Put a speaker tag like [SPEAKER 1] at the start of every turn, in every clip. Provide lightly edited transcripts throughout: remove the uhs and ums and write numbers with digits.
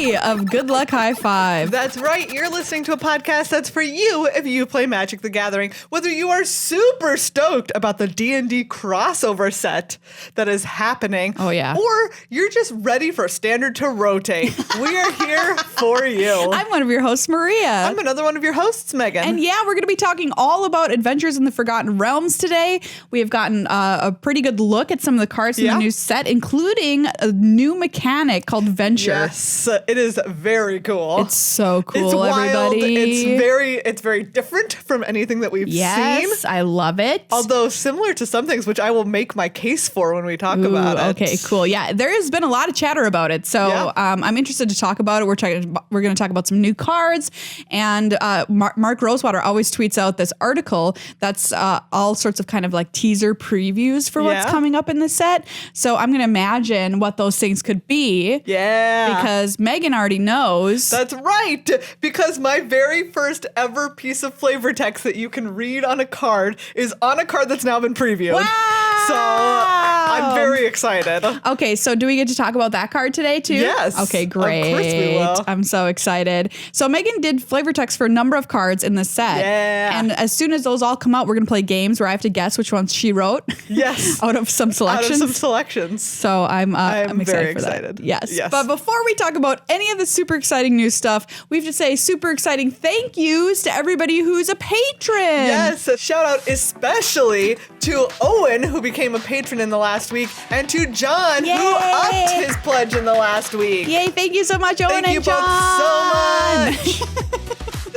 [SPEAKER 1] 3 of Good Luck High Five.
[SPEAKER 2] That's right. You're listening to a podcast that's for you if you play Magic the Gathering. Whether you are super stoked about the D&D crossover set that is happening.
[SPEAKER 1] Oh, yeah.
[SPEAKER 2] Or you're just ready for Standard to rotate. We are here for you.
[SPEAKER 1] I'm one of your hosts, Maria.
[SPEAKER 2] I'm another one of your hosts, Megan.
[SPEAKER 1] And yeah, we're going to be talking all about Adventures in the Forgotten Realms today. We have gotten a pretty good look at some of the cards in the new set, including a new mechanic called Venture.
[SPEAKER 2] Yes, it is very cool.
[SPEAKER 1] It's so cool,
[SPEAKER 2] it's wild.
[SPEAKER 1] everybody.
[SPEAKER 2] It's very different from anything that we've seen.
[SPEAKER 1] Yes, I love it.
[SPEAKER 2] Although similar to some things, which I will make my case for when we talk about it.
[SPEAKER 1] Okay, cool. Yeah, there has been a lot of chatter about it. So I'm interested to talk about it. We're going to talk about some new cards. And Mark Rosewater always tweets out this article that's all sorts of kind of like teaser previews for what's coming up in the set. So I'm going to imagine what those things could be.
[SPEAKER 2] Yeah.
[SPEAKER 1] Because Meghan already knows.
[SPEAKER 2] That's right. Because my very first ever piece of flavor text that you can read on a card is on a card that's now been previewed.
[SPEAKER 1] Wow.
[SPEAKER 2] So I'm very excited.
[SPEAKER 1] Okay, so do we get to talk about that card today too?
[SPEAKER 2] Yes.
[SPEAKER 1] Okay, great.
[SPEAKER 2] Of course we will.
[SPEAKER 1] I'm so excited. So Meghan did flavor text for a number of cards in the set.
[SPEAKER 2] Yeah.
[SPEAKER 1] And as soon as those all come out, we're going to play games where I have to guess which ones she wrote.
[SPEAKER 2] Yes.
[SPEAKER 1] Out of some selections.
[SPEAKER 2] So
[SPEAKER 1] I'm
[SPEAKER 2] very
[SPEAKER 1] excited for
[SPEAKER 2] excited.
[SPEAKER 1] that. Yes. But before we talk about any of the super exciting new stuff, we have to say super exciting thank yous to everybody who's a patron.
[SPEAKER 2] Yes. Shout out especially to Owen, who became a patron in the last week, and to John,
[SPEAKER 1] Yay.
[SPEAKER 2] who upped his pledge in the last week.
[SPEAKER 1] Yay. Thank you so much, Owen and John.
[SPEAKER 2] Thank you both so much.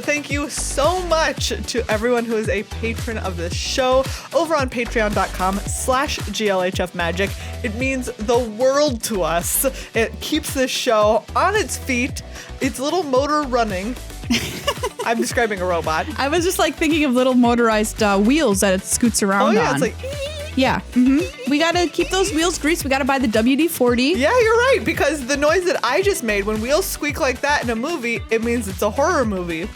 [SPEAKER 2] Thank you so much to everyone who is a patron of this show over on patreon.com/GLHFmagic. It means the world to us. It keeps this show on its feet, its little motor running. I'm describing a robot.
[SPEAKER 1] I was just like thinking of little motorized wheels that it scoots around on.
[SPEAKER 2] It's like...
[SPEAKER 1] Yeah. Mm-hmm. We got to keep those wheels greased. We got to buy the WD-40.
[SPEAKER 2] Yeah, you're right. Because the noise that I just made, when wheels squeak like that in a movie, it means it's a horror movie.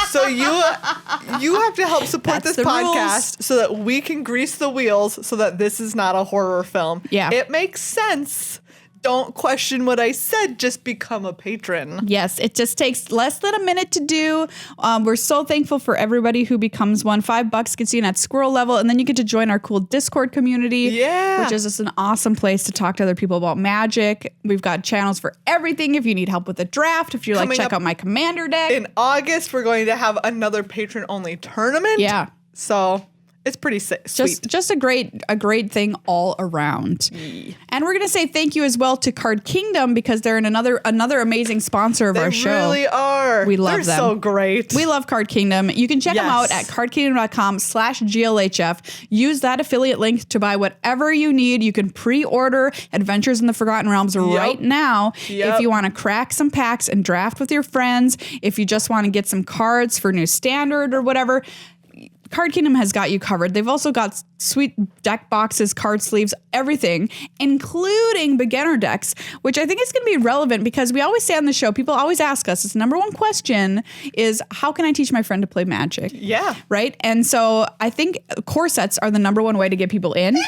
[SPEAKER 2] So you have to help support this podcast so that we can grease the wheels so that this is not a horror film.
[SPEAKER 1] Yeah.
[SPEAKER 2] It makes sense. Don't question what I said. Just become a patron.
[SPEAKER 1] Yes, it just takes less than a minute to do. We're so thankful for everybody who becomes one. $5 gets you in at squirrel level, and then you get to join our cool Discord community.
[SPEAKER 2] Yeah.
[SPEAKER 1] Which is just an awesome place to talk to other people about Magic. We've got channels for everything. If you need help with the draft, if you like, check out my commander deck.
[SPEAKER 2] In August, we're going to have another patron-only tournament.
[SPEAKER 1] Yeah.
[SPEAKER 2] So... it's pretty sweet.
[SPEAKER 1] Just a great thing all around. Yeah. And we're going to say thank you as well to Card Kingdom because they're another amazing sponsor of our show.
[SPEAKER 2] They really are.
[SPEAKER 1] We love them.
[SPEAKER 2] They're so great.
[SPEAKER 1] We love Card Kingdom. You can check them out at cardkingdom.com/GLHF. Use that affiliate link to buy whatever you need. You can pre-order Adventures in the Forgotten Realms right now if you want to crack some packs and draft with your friends. If you just want to get some cards for new standard or whatever. Card Kingdom has got you covered. They've also got sweet deck boxes, card sleeves, everything, including beginner decks, which I think is going to be relevant because we always say on the show, people always ask us, it's the number one question is, how can I teach my friend to play Magic?
[SPEAKER 2] Yeah.
[SPEAKER 1] Right? And so I think core sets are the number one way to get people in.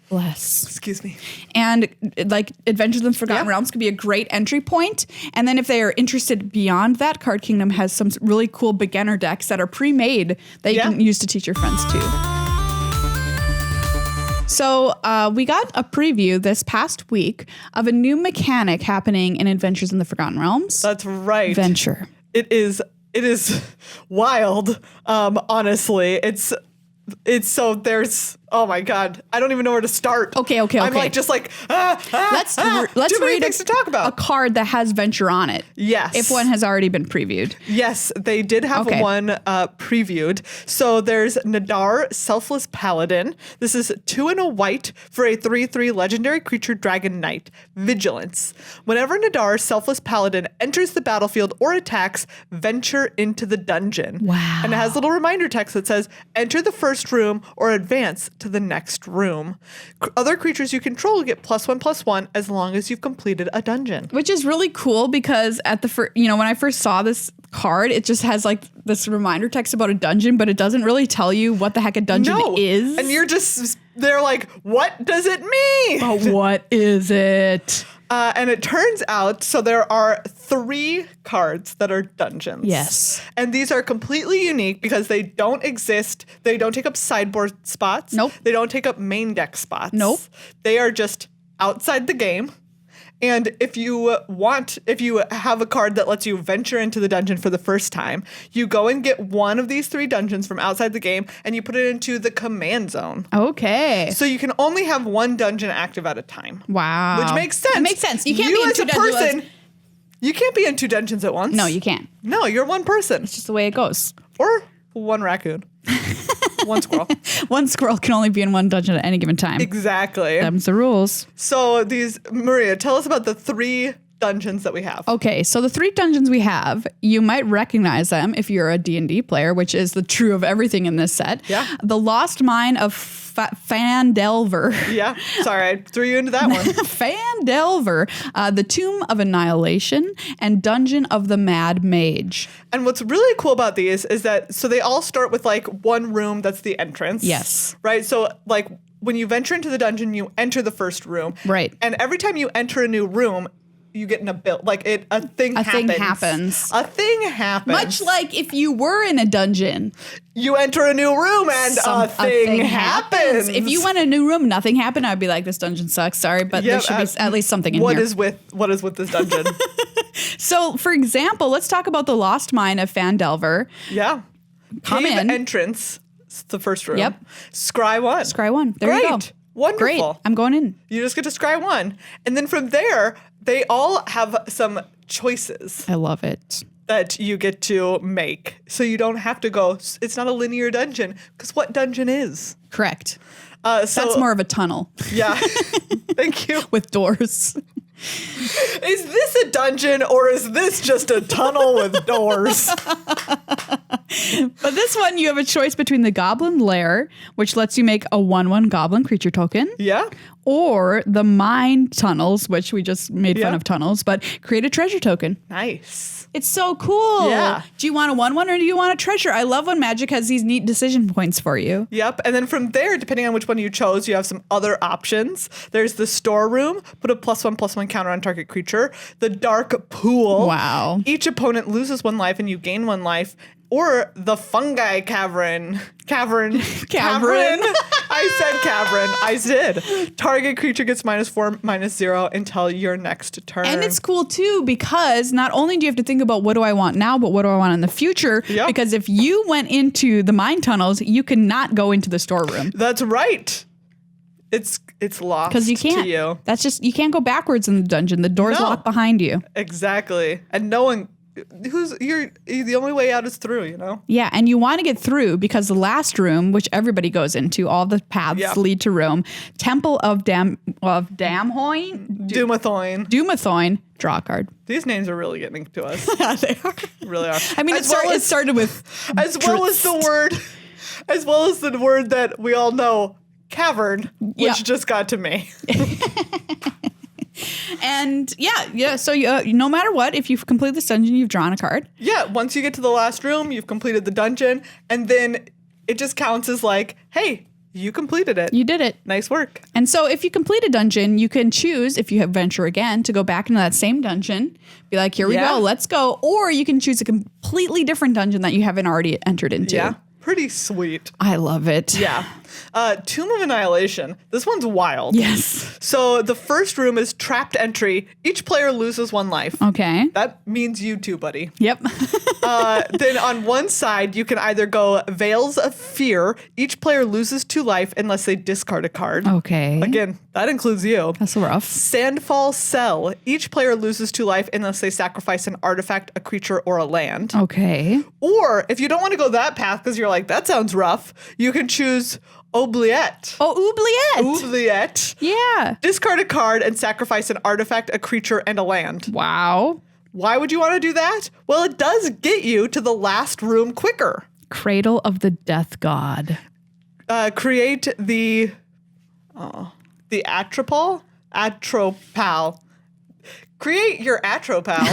[SPEAKER 1] Bless.
[SPEAKER 2] Excuse me.
[SPEAKER 1] And like Adventures in the Forgotten Realms could be a great entry point. And then if they are interested beyond that, Card Kingdom has some really cool beginner decks that are pre-made that you can use to teach your friends too. So we got a preview this past week of a new mechanic happening in Adventures in the Forgotten Realms.
[SPEAKER 2] That's right.
[SPEAKER 1] Venture.
[SPEAKER 2] It is wild. Honestly, it's so there's, oh my God, I don't even know where to start.
[SPEAKER 1] Okay.
[SPEAKER 2] I'm let's
[SPEAKER 1] too many
[SPEAKER 2] things to talk about.
[SPEAKER 1] A card that has Venture on it.
[SPEAKER 2] Yes.
[SPEAKER 1] If one has already been previewed.
[SPEAKER 2] Yes, they did have one previewed. So there's Nadar, Selfless Paladin. This is 2 and a white for a 3/3 legendary creature Dragon Knight. Vigilance. Whenever Nadar, Selfless Paladin enters the battlefield or attacks, venture into the dungeon.
[SPEAKER 1] Wow.
[SPEAKER 2] And it has a little reminder text that says, enter the first room or advance to the next room. Other creatures you control get +1/+1 as long as you've completed a dungeon.
[SPEAKER 1] Which is really cool because at the when I first saw this card, it just has like this reminder text about a dungeon, but it doesn't really tell you what the heck a dungeon is.
[SPEAKER 2] And they're like, what does it mean?
[SPEAKER 1] But what is it?
[SPEAKER 2] And it turns out, so there are 3 cards that are dungeons.
[SPEAKER 1] Yes.
[SPEAKER 2] And these are completely unique because they don't exist. They don't take up sideboard spots.
[SPEAKER 1] Nope.
[SPEAKER 2] They don't take up main deck spots.
[SPEAKER 1] Nope.
[SPEAKER 2] They are just outside the game. And if you have a card that lets you venture into the dungeon for the first time, you go and get one of these 3 dungeons from outside the game and you put it into the command zone.
[SPEAKER 1] Okay.
[SPEAKER 2] So you can only have 1 dungeon active at a time.
[SPEAKER 1] Wow.
[SPEAKER 2] Which makes sense.
[SPEAKER 1] It makes sense. You can't be in 2 dungeons.
[SPEAKER 2] You can't be in 2 dungeons at once.
[SPEAKER 1] No, you can't.
[SPEAKER 2] No, you're one person.
[SPEAKER 1] It's just the way it goes.
[SPEAKER 2] Or 1 raccoon. 1 squirrel.
[SPEAKER 1] 1 squirrel can only be in 1 dungeon at any given time.
[SPEAKER 2] Exactly.
[SPEAKER 1] Them's the rules.
[SPEAKER 2] So Maria, tell us about the 3 dungeons that we have.
[SPEAKER 1] Okay, so the 3 dungeons we have, you might recognize them if you're a D&D player, which is the true of everything in this set.
[SPEAKER 2] Yeah.
[SPEAKER 1] The Lost Mine of Phandelver.
[SPEAKER 2] Yeah, sorry, I threw you into that one.
[SPEAKER 1] Phandelver, the Tomb of Annihilation, and Dungeon of the Mad Mage.
[SPEAKER 2] And what's really cool about these is that, so they all start with like 1 room that's the entrance.
[SPEAKER 1] Yes.
[SPEAKER 2] Right, so like when you venture into the dungeon, you enter the first room.
[SPEAKER 1] Right.
[SPEAKER 2] And every time you enter a new room, you get an ability, like a thing happens. A thing happens.
[SPEAKER 1] Much like if you were in a dungeon.
[SPEAKER 2] You enter a new room and a thing happens.
[SPEAKER 1] If you went in a new room, nothing happened, I'd be like, this dungeon sucks, sorry, but there should be at least something in here.
[SPEAKER 2] What is with this dungeon?
[SPEAKER 1] So, for example, let's talk about the Lost Mine of Phandelver.
[SPEAKER 2] Yeah.
[SPEAKER 1] Come
[SPEAKER 2] Cave
[SPEAKER 1] in.
[SPEAKER 2] entrance, it's the first room.
[SPEAKER 1] Yep.
[SPEAKER 2] Scry 1.
[SPEAKER 1] Scry 1. There you go.
[SPEAKER 2] Wonderful.
[SPEAKER 1] Great. I'm going in.
[SPEAKER 2] You just get to scry 1. And then from there, they all have some choices
[SPEAKER 1] I love it.
[SPEAKER 2] that you get to make. So you don't have to go, it's not a linear dungeon, because what dungeon is?
[SPEAKER 1] Correct.
[SPEAKER 2] So
[SPEAKER 1] That's more of a tunnel.
[SPEAKER 2] Yeah. Thank you.
[SPEAKER 1] With doors.
[SPEAKER 2] Is this a dungeon or is this just a tunnel with doors?
[SPEAKER 1] But this one, you have a choice between the Goblin Lair, which lets you make a 1/1 Goblin creature token.
[SPEAKER 2] Yeah.
[SPEAKER 1] Or the Mine Tunnels, which we just made fun
[SPEAKER 2] Yeah.
[SPEAKER 1] of tunnels, but create a treasure token.
[SPEAKER 2] Nice.
[SPEAKER 1] It's so cool.
[SPEAKER 2] Yeah.
[SPEAKER 1] Do you want a 1/1 or do you want a treasure? I love when Magic has these neat decision points for you.
[SPEAKER 2] Yep. And then from there, depending on which one you chose, you have some other options. There's the storeroom, put a +1/+1 counter on target creature. The dark pool.
[SPEAKER 1] Wow.
[SPEAKER 2] Each opponent loses 1 life and you gain 1 life. Or the fungi cavern. Cavern. I said cavern. I did. Target creature gets -4/-0 until your next turn.
[SPEAKER 1] And it's cool too because not only do you have to think about what do I want now, but what do I want in the future?
[SPEAKER 2] Yep.
[SPEAKER 1] Because if you went into the mine tunnels, you cannot go into the storeroom.
[SPEAKER 2] That's right. It's lost
[SPEAKER 1] Because you can't.
[SPEAKER 2] to you.
[SPEAKER 1] That's just, you can't go backwards in the dungeon. The door's
[SPEAKER 2] No.
[SPEAKER 1] locked behind you.
[SPEAKER 2] Exactly. And no one you're the only way out is through, you know?
[SPEAKER 1] Yeah, and you want to get through because the last room, which everybody goes into, all the paths lead to Rome. Temple of Damhoin?
[SPEAKER 2] Dumathoin.
[SPEAKER 1] Draw a card.
[SPEAKER 2] These names are really getting to us.
[SPEAKER 1] Yeah, they are.
[SPEAKER 2] Really are.
[SPEAKER 1] I mean, it started with
[SPEAKER 2] as well as the word that we all know, cavern, which just got to me.
[SPEAKER 1] And yeah. So no matter what, if you've completed this dungeon, you've drawn a card.
[SPEAKER 2] Yeah. Once you get to the last room, you've completed the dungeon, and then it just counts as like, hey, you completed it.
[SPEAKER 1] You did it.
[SPEAKER 2] Nice work.
[SPEAKER 1] And so if you complete a dungeon, you can choose, if you have venture again, to go back into that same dungeon. Be like, here we go, let's go. Or you can choose a completely different dungeon that you haven't already entered into.
[SPEAKER 2] Yeah. Pretty sweet.
[SPEAKER 1] I love it.
[SPEAKER 2] Yeah. Tomb of Annihilation. This one's wild.
[SPEAKER 1] Yes.
[SPEAKER 2] So the first room is trapped entry. Each player loses 1 life.
[SPEAKER 1] Okay.
[SPEAKER 2] That means you too, buddy.
[SPEAKER 1] Yep.
[SPEAKER 2] Then on one side, you can either go Veils of Fear. Each player loses 2 life unless they discard a card.
[SPEAKER 1] Okay.
[SPEAKER 2] Again, that includes you.
[SPEAKER 1] That's rough.
[SPEAKER 2] Sandfall Cell. Each player loses 2 life unless they sacrifice an artifact, a creature, or a land.
[SPEAKER 1] Okay.
[SPEAKER 2] Or if you don't want to go that path because you're like, that sounds rough, you can choose Oubliette.
[SPEAKER 1] Oh, Oubliette.
[SPEAKER 2] Oubliette.
[SPEAKER 1] Yeah.
[SPEAKER 2] Discard a card and sacrifice an artifact, a creature, and a land.
[SPEAKER 1] Wow.
[SPEAKER 2] Why would you want to do that? Well, it does get you to the last room quicker.
[SPEAKER 1] Cradle of the Death God.
[SPEAKER 2] Create the Atropal. Create your Atropal.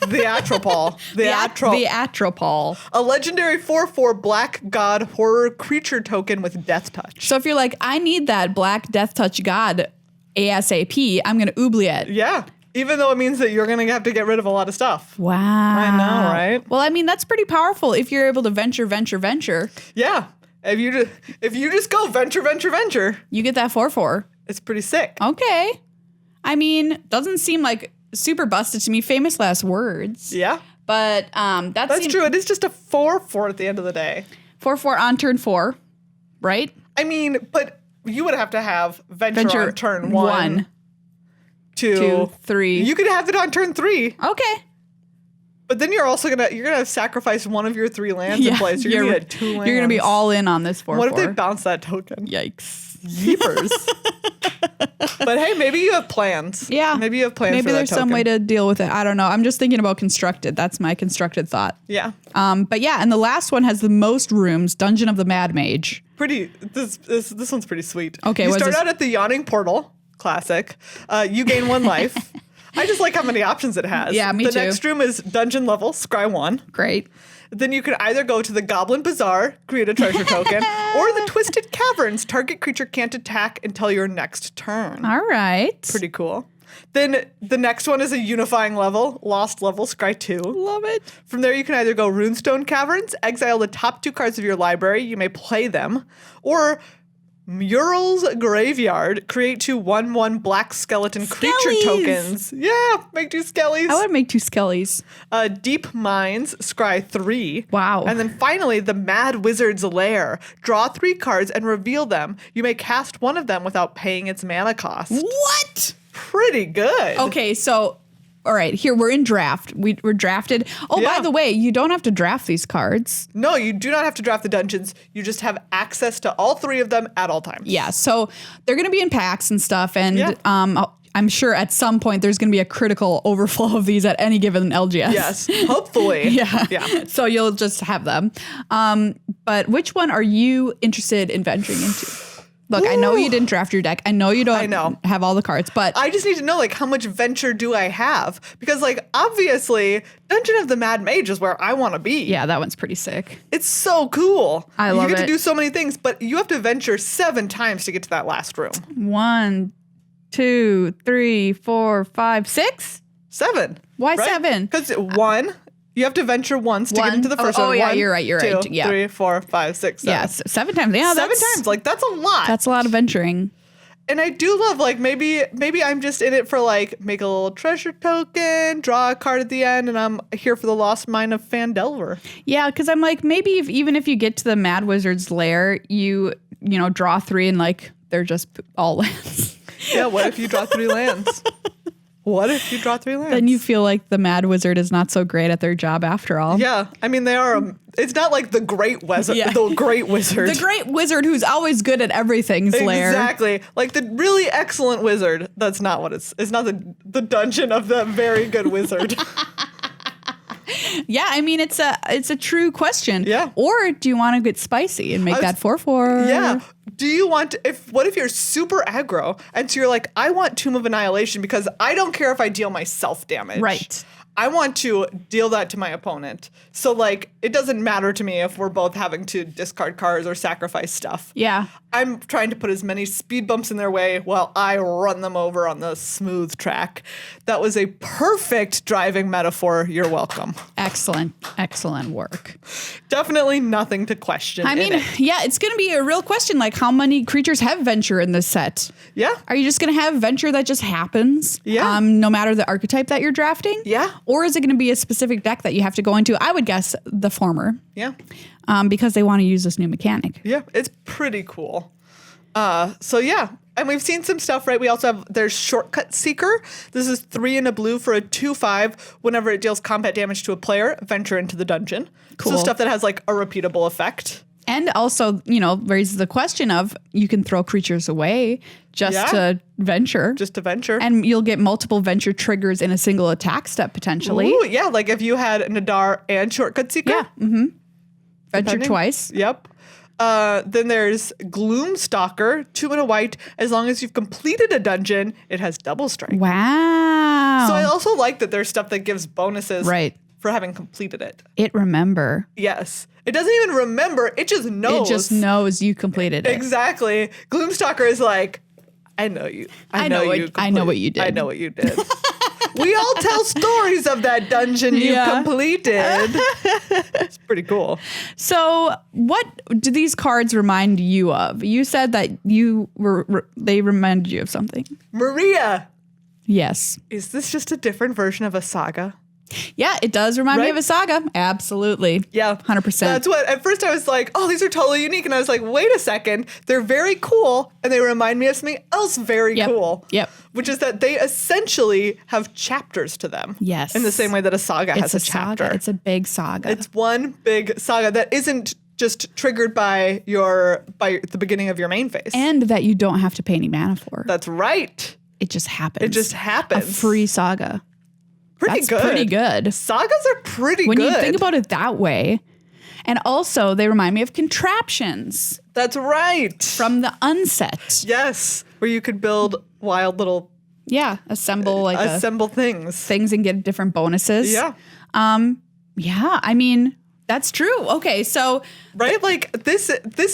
[SPEAKER 2] The Atropal.
[SPEAKER 1] The Atropal.
[SPEAKER 2] A legendary 4/4 Black God horror creature token with Death Touch.
[SPEAKER 1] So if you're like, I need that Black Death Touch God, ASAP. I'm going to oubliette.
[SPEAKER 2] Yeah. Even though it means that you're going to have to get rid of a lot of stuff.
[SPEAKER 1] Wow.
[SPEAKER 2] I know, right?
[SPEAKER 1] Well, I mean, that's pretty powerful if you're able to venture.
[SPEAKER 2] Yeah. If you just go venture.
[SPEAKER 1] You get that 4/4.
[SPEAKER 2] It's pretty sick.
[SPEAKER 1] Okay. I mean, doesn't seem like super busted to me. Famous last words.
[SPEAKER 2] Yeah.
[SPEAKER 1] But
[SPEAKER 2] that's true. It is just a 4/4 at the end of the day.
[SPEAKER 1] 4/4 on turn 4, right?
[SPEAKER 2] I mean, but you would have to have venture on turn 1. 2,
[SPEAKER 1] 3.
[SPEAKER 2] You could have it on turn 3.
[SPEAKER 1] Okay.
[SPEAKER 2] But then you're also gonna sacrifice one of your 3 lands in place. You're gonna get 2 lands.
[SPEAKER 1] You're gonna be all in on this 4/4.
[SPEAKER 2] What if they bounce that token?
[SPEAKER 1] Yikes.
[SPEAKER 2] Yeepers. But hey, maybe you have plans.
[SPEAKER 1] Yeah.
[SPEAKER 2] Maybe you have plans.
[SPEAKER 1] Maybe
[SPEAKER 2] for that
[SPEAKER 1] there's some way to deal with it. I don't know. I'm just thinking about constructed. That's my constructed thought.
[SPEAKER 2] Yeah.
[SPEAKER 1] But yeah, and the last one has the most rooms. Dungeon of the Mad Mage.
[SPEAKER 2] This one's pretty sweet.
[SPEAKER 1] Okay.
[SPEAKER 2] You start out at the Yawning Portal. Classic. You gain 1 life. I just like how many options it has.
[SPEAKER 1] Yeah, me too.
[SPEAKER 2] The next room is dungeon level, scry 1.
[SPEAKER 1] Great.
[SPEAKER 2] Then you can either go to the Goblin Bazaar, create a treasure token, or the Twisted Caverns. Target creature can't attack until your next turn.
[SPEAKER 1] All right.
[SPEAKER 2] Pretty cool. Then the next one is a unifying level, lost level, scry 2.
[SPEAKER 1] Love it.
[SPEAKER 2] From there, you can either go Runestone Caverns, exile the top 2 cards of your library. You may play them. Or Mural's Graveyard, create 2 1/1 black skeleton creature tokens. Yeah, make 2 skellies.
[SPEAKER 1] I would make 2 skellies.
[SPEAKER 2] Deep Mines, scry 3.
[SPEAKER 1] Wow.
[SPEAKER 2] And then finally, the Mad Wizard's Lair. Draw 3 cards and reveal them. You may cast one of them without paying its mana cost.
[SPEAKER 1] What?
[SPEAKER 2] Pretty good.
[SPEAKER 1] Okay, so all right, here we're in draft. We're drafted. Oh,
[SPEAKER 2] Yeah.
[SPEAKER 1] by the way, you don't have to draft these cards.
[SPEAKER 2] No, you do not have to draft the dungeons. You just have access to all 3 of them at all times.
[SPEAKER 1] Yeah, so they're going to be in packs and stuff, and
[SPEAKER 2] Yeah.
[SPEAKER 1] I'm sure at some point there's going to be a critical overflow of these at any given LGS.
[SPEAKER 2] Yes, hopefully.
[SPEAKER 1] Yeah. So you'll just have them. But which one are you interested in venturing into? Look, I know you didn't draft your deck. I know you don't have all the cards, but
[SPEAKER 2] I just need to know, like, how much venture do I have? Because, like, obviously, Dungeon of the Mad Mage is where I want to be.
[SPEAKER 1] yeah, that one's pretty sick.
[SPEAKER 2] It's so cool.
[SPEAKER 1] I love
[SPEAKER 2] You get
[SPEAKER 1] it.
[SPEAKER 2] to do so many things, but you have to venture 7 times to get to that last room.
[SPEAKER 1] 1, 2, 3, 4, 5, 6.
[SPEAKER 2] 7.
[SPEAKER 1] Why 7?
[SPEAKER 2] Because 1, you have to venture once to get into the first one.
[SPEAKER 1] Oh, yeah,
[SPEAKER 2] 1,
[SPEAKER 1] you're right.
[SPEAKER 2] 2,
[SPEAKER 1] Yeah.
[SPEAKER 2] 3, 4, 5, 6, 7.
[SPEAKER 1] Yeah, 7 times. Yeah,
[SPEAKER 2] 7 times. Like, that's a lot.
[SPEAKER 1] That's a lot of venturing.
[SPEAKER 2] And I do love, like, maybe I'm just in it for, like, make a little treasure token, draw a card at the end, and I'm here for the Lost Mine of Phandelver.
[SPEAKER 1] Yeah, because I'm like, maybe even if you get to the Mad Wizard's lair, you draw 3 and, like, they're just all lands.
[SPEAKER 2] Yeah, what if you draw 3 lands? What if you draw 3 lands?
[SPEAKER 1] Then you feel like the Mad Wizard is not so great at their job after all.
[SPEAKER 2] Yeah, I mean, they are. It's not like the Great Wizard.
[SPEAKER 1] Yeah.
[SPEAKER 2] The Great Wizard.
[SPEAKER 1] The Great Wizard who's always good at everything's lair.
[SPEAKER 2] Exactly. Like the really excellent wizard. That's not what it's. It's not the dungeon of the very good wizard.
[SPEAKER 1] Yeah, I mean it's a true question.
[SPEAKER 2] Yeah.
[SPEAKER 1] Or do you want to get spicy and make that 4/4?
[SPEAKER 2] Yeah. Do you want what if you're super aggro and so you're like, I want Tomb of Annihilation because I don't care if I deal myself damage.
[SPEAKER 1] Right.
[SPEAKER 2] I want to deal that to my opponent. So, like, it doesn't matter to me if we're both having to discard cards or sacrifice stuff.
[SPEAKER 1] Yeah.
[SPEAKER 2] I'm trying to put as many speed bumps in their way while I run them over on the smooth track. That was a perfect driving metaphor. You're welcome.
[SPEAKER 1] Excellent work.
[SPEAKER 2] Definitely nothing to question.
[SPEAKER 1] I mean, yeah, it's going to be a real question. Like, how many creatures have venture in this set?
[SPEAKER 2] Yeah.
[SPEAKER 1] Are you just going to have venture that just happens?
[SPEAKER 2] Yeah.
[SPEAKER 1] No matter the archetype that you're drafting?
[SPEAKER 2] Yeah.
[SPEAKER 1] Or is it going to be a specific deck that you have to go into? I would guess the former.
[SPEAKER 2] Yeah.
[SPEAKER 1] Because they want to use this new mechanic.
[SPEAKER 2] Yeah, it's pretty cool. So yeah, and we've seen some stuff, right? We also have, there's Shortcut Seeker. This is 3 and a blue for a 2/5. Whenever it deals combat damage to a player, venture into the dungeon.
[SPEAKER 1] Cool.
[SPEAKER 2] So stuff that has like a repeatable effect.
[SPEAKER 1] And also, raises the question of you can throw creatures away just to venture.
[SPEAKER 2] Just to venture.
[SPEAKER 1] And you'll get multiple venture triggers in a single attack step potentially.
[SPEAKER 2] Ooh, yeah, like if you had Nadar and Shortcut Seeker.
[SPEAKER 1] Yeah. Mm-hmm. Venture
[SPEAKER 2] Depending.
[SPEAKER 1] twice.
[SPEAKER 2] Yep. Then there's Gloomstalker, 2 and a white. As long as you've completed a dungeon, it has double strike.
[SPEAKER 1] Wow.
[SPEAKER 2] So I also like that there's stuff that gives bonuses
[SPEAKER 1] Right.
[SPEAKER 2] for having completed it.
[SPEAKER 1] It remember.
[SPEAKER 2] Yes. It doesn't even remember. It just knows.
[SPEAKER 1] It just knows you completed it.
[SPEAKER 2] Exactly. Gloomstalker is like, I know you.
[SPEAKER 1] I know what you did.
[SPEAKER 2] I know what you did. We all tell stories of that dungeon you completed. It's pretty cool.
[SPEAKER 1] So what do these cards remind you of? You said that they reminded you of something.
[SPEAKER 2] Maria.
[SPEAKER 1] Yes.
[SPEAKER 2] Is this just a different version of a saga?
[SPEAKER 1] Yeah, it does remind me of a saga. Absolutely.
[SPEAKER 2] Yeah.
[SPEAKER 1] 100%.
[SPEAKER 2] That's what, at first I was like, oh, these are totally unique. And I was like, wait a second. They're very cool. And they remind me of something else very cool.
[SPEAKER 1] Yep.
[SPEAKER 2] Which is that they essentially have chapters to them.
[SPEAKER 1] Yes.
[SPEAKER 2] In the same way that a saga has a chapter.
[SPEAKER 1] Saga. It's a big saga.
[SPEAKER 2] It's one big saga that isn't just triggered by the beginning of your main phase.
[SPEAKER 1] And that you don't have to pay any mana for.
[SPEAKER 2] That's right.
[SPEAKER 1] It just happens.
[SPEAKER 2] It just happens.
[SPEAKER 1] A free saga.
[SPEAKER 2] That's
[SPEAKER 1] pretty good.
[SPEAKER 2] Sagas are pretty good.
[SPEAKER 1] When you think about it that way. And also, they remind me of contraptions.
[SPEAKER 2] That's right.
[SPEAKER 1] From the unset.
[SPEAKER 2] Yes. Where you could build wild little...
[SPEAKER 1] Yeah. Assemble
[SPEAKER 2] things
[SPEAKER 1] and get different bonuses.
[SPEAKER 2] Yeah.
[SPEAKER 1] Yeah. I mean... That's true. Okay, so
[SPEAKER 2] right, like this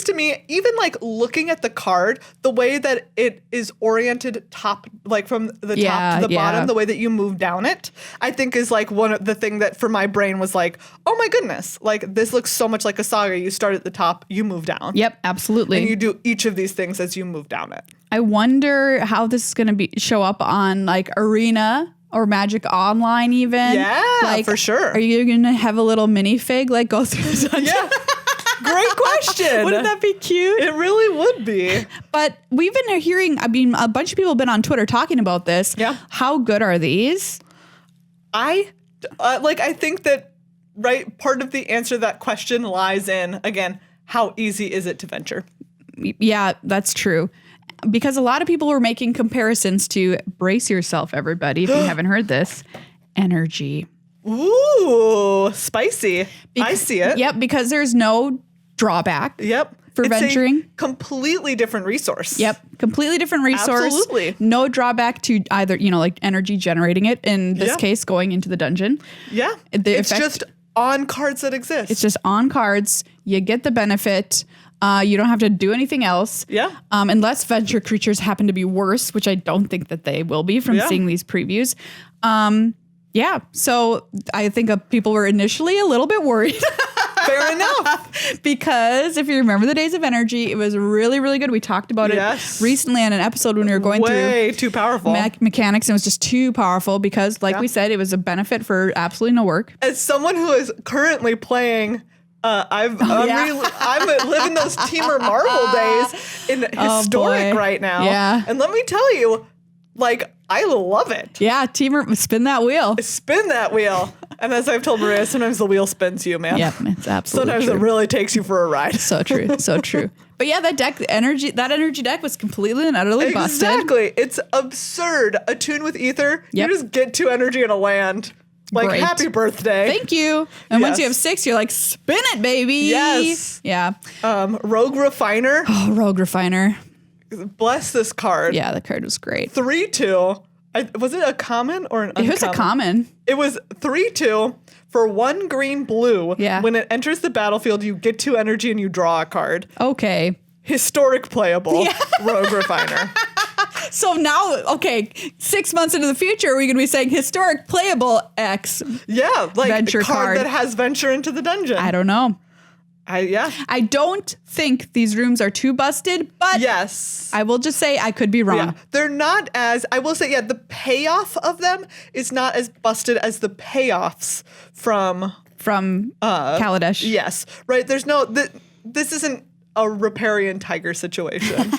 [SPEAKER 2] to me, even like looking at the card, the way that it is oriented top, like from the top to the bottom, the way that you move down it, I think is like one of the thing that for my brain was like, oh my goodness, like this looks so much like a saga. You start at the top, you move down.
[SPEAKER 1] Yep, absolutely.
[SPEAKER 2] And you do each of these things as you move down it.
[SPEAKER 1] I wonder how this is going to show up on like Arena. Or Magic Online even.
[SPEAKER 2] Yeah,
[SPEAKER 1] like,
[SPEAKER 2] for sure.
[SPEAKER 1] Are you going to have a little minifig like go through the dungeon?
[SPEAKER 2] Yeah. Great question.
[SPEAKER 1] Wouldn't that be cute?
[SPEAKER 2] It really would be.
[SPEAKER 1] But we've been hearing, I mean, a bunch of people have been on Twitter talking about this.
[SPEAKER 2] Yeah.
[SPEAKER 1] How good are these?
[SPEAKER 2] I think that, right, part of the answer to that question lies in, again, how easy is it to venture?
[SPEAKER 1] Yeah, that's true. Because a lot of people were making comparisons to, brace yourself, everybody, if you haven't heard this, energy.
[SPEAKER 2] Ooh, spicy. I see it.
[SPEAKER 1] Yep, because there's no drawback.
[SPEAKER 2] Yep.
[SPEAKER 1] For venturing.
[SPEAKER 2] A completely different resource.
[SPEAKER 1] Yep. Completely different resource.
[SPEAKER 2] Absolutely.
[SPEAKER 1] No drawback to either, like energy generating it, in this case, going into the dungeon.
[SPEAKER 2] Yeah. It's just on cards that exist.
[SPEAKER 1] It's just on cards. You get the benefit. You don't have to do anything else.
[SPEAKER 2] Yeah.
[SPEAKER 1] Unless venture creatures happen to be worse, which I don't think that they will be from seeing these previews. Yeah. So I think people were initially a little bit worried.
[SPEAKER 2] Fair enough.
[SPEAKER 1] Because if you remember the days of energy, it was really, really good. We talked about it recently on an episode when we were going through
[SPEAKER 2] way too powerful
[SPEAKER 1] mechanics. And it was just too powerful because, like we said, it was a benefit for absolutely no work.
[SPEAKER 2] As someone who is currently playing... I'm living those Teamer Marvel days in Historic right now.
[SPEAKER 1] Yeah.
[SPEAKER 2] And let me tell you, like, I love it.
[SPEAKER 1] Yeah, Teamer, spin that wheel.
[SPEAKER 2] Spin that wheel. And as I've told Maria, sometimes the wheel spins you, man.
[SPEAKER 1] Yep, it's absolutely
[SPEAKER 2] Sometimes
[SPEAKER 1] true.
[SPEAKER 2] It really takes you for a ride.
[SPEAKER 1] So true, so true. But yeah, that energy deck was completely and utterly busted.
[SPEAKER 2] Exactly. It's absurd. Attune with Ether, you just get 2 energy in a land. Like,
[SPEAKER 1] great.
[SPEAKER 2] Happy birthday.
[SPEAKER 1] Thank you. And once you have 6, you're like, spin it, baby.
[SPEAKER 2] Yes.
[SPEAKER 1] Yeah.
[SPEAKER 2] Rogue Refiner.
[SPEAKER 1] Oh, Rogue Refiner.
[SPEAKER 2] Bless this card.
[SPEAKER 1] Yeah, the card was great.
[SPEAKER 2] 3/2. Was it a common or an uncommon?
[SPEAKER 1] It was a common.
[SPEAKER 2] It was 3/2 for 1 green blue.
[SPEAKER 1] Yeah.
[SPEAKER 2] When it enters the battlefield, you get 2 energy and you draw a card.
[SPEAKER 1] Okay.
[SPEAKER 2] Historic playable. Rogue Refiner.
[SPEAKER 1] So now, 6 months into the future, are we going to be saying historic playable X?
[SPEAKER 2] Yeah, like
[SPEAKER 1] venture
[SPEAKER 2] a card
[SPEAKER 1] card
[SPEAKER 2] that has venture into the dungeon.
[SPEAKER 1] I don't know.
[SPEAKER 2] I
[SPEAKER 1] don't think these rooms are too busted, but
[SPEAKER 2] yes,
[SPEAKER 1] I will just say I could be wrong.
[SPEAKER 2] Yeah. They're not as, I will say, the payoff of them is not as busted as the payoffs from
[SPEAKER 1] Kaladesh.
[SPEAKER 2] Yes, right. There's no, this isn't a Riparian Tiger situation.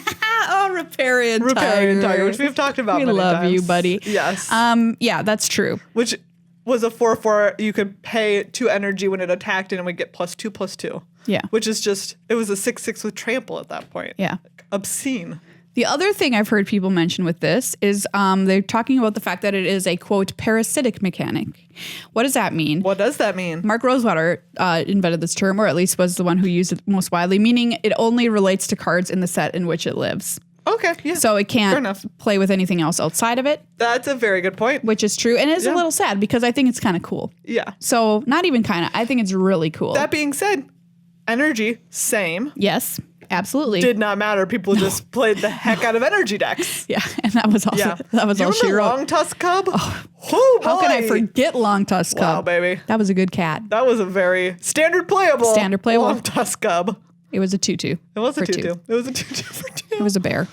[SPEAKER 1] Oh, Riparian Tiger,
[SPEAKER 2] which we've talked about many
[SPEAKER 1] love
[SPEAKER 2] times.
[SPEAKER 1] you, buddy.
[SPEAKER 2] Yes.
[SPEAKER 1] Yeah, that's true.
[SPEAKER 2] Which was a 4/4. You could pay 2 energy when it attacked, and it would get +2/+2.
[SPEAKER 1] Yeah.
[SPEAKER 2] Which is just, it was a 6/6 with trample at that point.
[SPEAKER 1] Yeah.
[SPEAKER 2] Obscene.
[SPEAKER 1] The other thing I've heard people mention with this is they're talking about the fact that it is a, quote, parasitic mechanic. What does that mean?
[SPEAKER 2] What does that mean?
[SPEAKER 1] Mark Rosewater invented this term, or at least was the one who used it most widely, meaning it only relates to cards in the set in which it lives.
[SPEAKER 2] Okay, yeah.
[SPEAKER 1] So it
[SPEAKER 2] Fair
[SPEAKER 1] can't
[SPEAKER 2] enough.
[SPEAKER 1] play with anything else outside of it.
[SPEAKER 2] That's a very good point.
[SPEAKER 1] Which is true. And it's a little sad because I think it's kind of cool.
[SPEAKER 2] Yeah.
[SPEAKER 1] So not even kind of. I think it's really cool.
[SPEAKER 2] That being said, energy, same.
[SPEAKER 1] Yes. Absolutely.
[SPEAKER 2] Did not matter. People just played the heck out of energy decks.
[SPEAKER 1] Yeah, and that was also that was all she wrote.
[SPEAKER 2] Long Tusk Cub?
[SPEAKER 1] Oh, how can I forget Long Tusk Cub?
[SPEAKER 2] Wow, baby.
[SPEAKER 1] That was a good cat.
[SPEAKER 2] That was a very standard playable Long Tusk Cub.
[SPEAKER 1] It was a 2/2.
[SPEAKER 2] It was a 2/2. It was a 2/2 for 2.
[SPEAKER 1] It was a bear.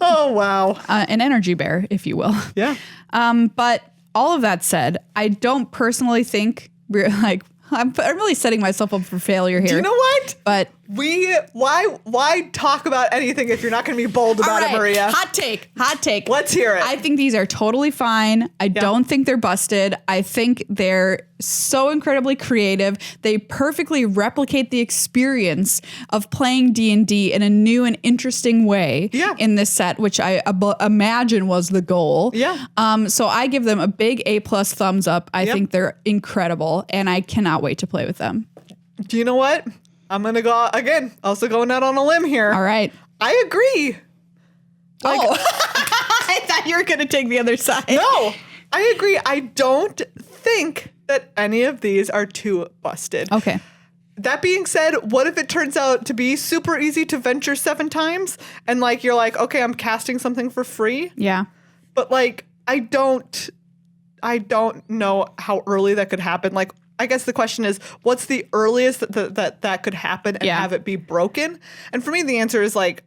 [SPEAKER 2] Oh, wow.
[SPEAKER 1] An energy bear, if you will.
[SPEAKER 2] Yeah.
[SPEAKER 1] But all of that said, I don't personally think we're like, I'm really setting myself up for failure here.
[SPEAKER 2] Do you know what?
[SPEAKER 1] But
[SPEAKER 2] why talk about anything if you're not going to be bold about it, Maria?
[SPEAKER 1] Hot take.
[SPEAKER 2] Let's hear it.
[SPEAKER 1] I think these are totally fine. I don't think they're busted. I think they're so incredibly creative. They perfectly replicate the experience of playing D&D in a new and interesting way in this set, which I imagine was the goal.
[SPEAKER 2] Yeah.
[SPEAKER 1] So I give them a big A+ thumbs up. I think they're incredible, and I cannot wait to play with them.
[SPEAKER 2] Do you know what? I'm going to go, again, also going out on a limb here.
[SPEAKER 1] All right.
[SPEAKER 2] I agree.
[SPEAKER 1] I thought you were going to take the other side.
[SPEAKER 2] No, I agree. I don't think that any of these are too busted.
[SPEAKER 1] Okay.
[SPEAKER 2] That being said, what if it turns out to be super easy to venture 7 times? And like, you're like, okay, I'm casting something for free.
[SPEAKER 1] Yeah.
[SPEAKER 2] But like, I don't know how early that could happen. Like, I guess the question is, what's the earliest that could happen and have it be broken? And for me, the answer is like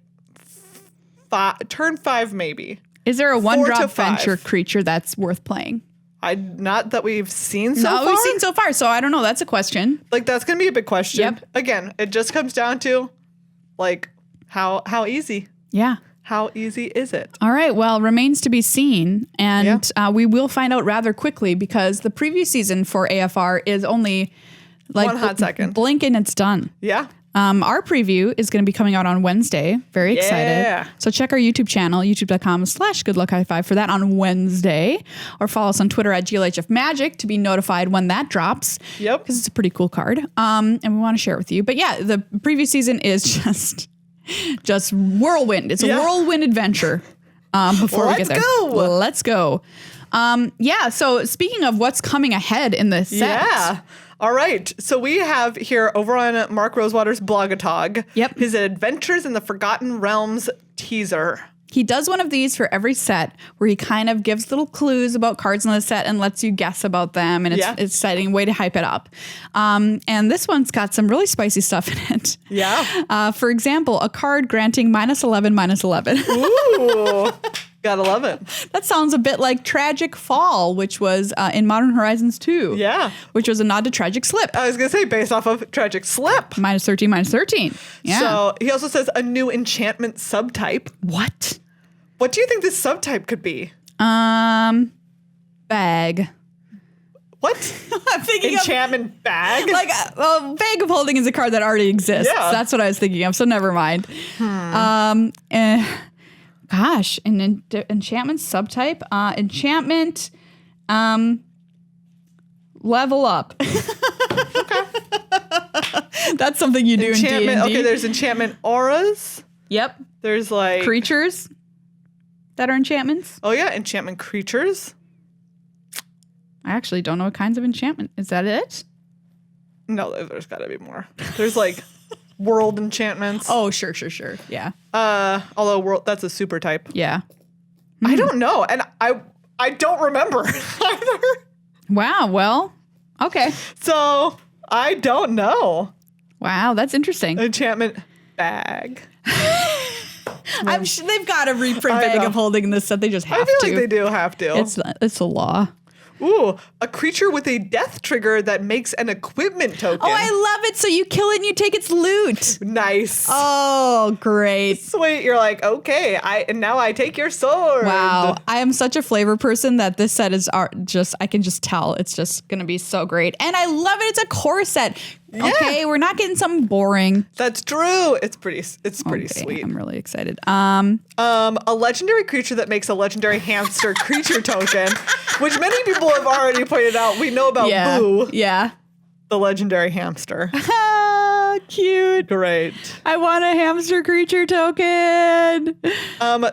[SPEAKER 2] turn 5, maybe.
[SPEAKER 1] Is there a 1-drop venture creature that's worth playing?
[SPEAKER 2] Not that we've seen so far.
[SPEAKER 1] No, we've seen so far. So I don't know. That's a question.
[SPEAKER 2] Like, that's going to be a big question.
[SPEAKER 1] Yep.
[SPEAKER 2] Again, it just comes down to like how easy.
[SPEAKER 1] Yeah.
[SPEAKER 2] How easy is it?
[SPEAKER 1] All right. Well, remains to be seen. And we will find out rather quickly because the preview season for AFR is only like
[SPEAKER 2] 1 hot second.
[SPEAKER 1] Blink and it's done.
[SPEAKER 2] Yeah.
[SPEAKER 1] Our preview is going to be coming out on Wednesday. Very excited. So check our YouTube channel, youtube.com/goodluckhighfive for that on Wednesday. Or follow us on Twitter at GLHF Magic to be notified when that drops.
[SPEAKER 2] Yep.
[SPEAKER 1] Because it's a pretty cool card. And we want to share it with you. But yeah, the preview season is just whirlwind. It's a whirlwind adventure before we get there. Let's go. So speaking of what's coming ahead in this set.
[SPEAKER 2] Yeah. All right. So we have here over on Mark Rosewater's Blogatog his Adventures in the Forgotten Realms teaser.
[SPEAKER 1] He does one of these for every set where he kind of gives little clues about cards in the set and lets you guess about them. And it's an exciting way to hype it up. And this one's got some really spicy stuff in it.
[SPEAKER 2] Yeah.
[SPEAKER 1] For example, a card granting -11/-11.
[SPEAKER 2] Ooh. Gotta love it.
[SPEAKER 1] That sounds a bit like Tragic Fall, which was in Modern Horizons 2.
[SPEAKER 2] Yeah.
[SPEAKER 1] Which was a nod to Tragic Slip.
[SPEAKER 2] I was going to say based off of Tragic Slip.
[SPEAKER 1] -13/-13. Yeah.
[SPEAKER 2] So he also says a new enchantment subtype.
[SPEAKER 1] What?
[SPEAKER 2] What do you think this subtype could be?
[SPEAKER 1] Bag.
[SPEAKER 2] What?
[SPEAKER 1] I'm thinking
[SPEAKER 2] enchantment bag?
[SPEAKER 1] Like, Bag of Holding is a card that already exists.
[SPEAKER 2] Yeah.
[SPEAKER 1] That's what I was thinking of, so never mind. Gosh, an enchantment subtype. Enchantment level up.
[SPEAKER 2] Okay.
[SPEAKER 1] That's something you do in D&D.
[SPEAKER 2] Okay, there's enchantment auras.
[SPEAKER 1] Yep.
[SPEAKER 2] There's like...
[SPEAKER 1] creatures that are enchantments.
[SPEAKER 2] Oh yeah, enchantment creatures.
[SPEAKER 1] I actually don't know what kinds of enchantment. Is that it?
[SPEAKER 2] No, there's got to be more. There's like... world enchantments.
[SPEAKER 1] Oh, sure. Yeah.
[SPEAKER 2] Although world, that's a super type.
[SPEAKER 1] Yeah.
[SPEAKER 2] I don't know. And I don't remember either.
[SPEAKER 1] Wow. Well, okay.
[SPEAKER 2] So I don't know.
[SPEAKER 1] Wow. That's interesting.
[SPEAKER 2] Enchantment bag.
[SPEAKER 1] I'm sure they've got to reprint Bag of Holding in this set. They just have to.
[SPEAKER 2] I feel like they do have to.
[SPEAKER 1] It's a law.
[SPEAKER 2] Ooh, a creature with a death trigger that makes an equipment token.
[SPEAKER 1] Oh, I love it. So you kill it and you take its loot.
[SPEAKER 2] Nice.
[SPEAKER 1] Oh, great.
[SPEAKER 2] Sweet. You're like, okay, and now I take your sword.
[SPEAKER 1] Wow. I am such a flavor person that this set is I can just tell it's just going to be so great. And I love it. It's a core set. Yeah. Okay, we're not getting something boring.
[SPEAKER 2] That's true. It's pretty sweet.
[SPEAKER 1] I'm really excited.
[SPEAKER 2] A legendary creature that makes a legendary hamster creature token, which many people have already pointed out. We know about Boo.
[SPEAKER 1] Yeah.
[SPEAKER 2] The legendary hamster.
[SPEAKER 1] Cute.
[SPEAKER 2] Great.
[SPEAKER 1] I want a hamster creature token.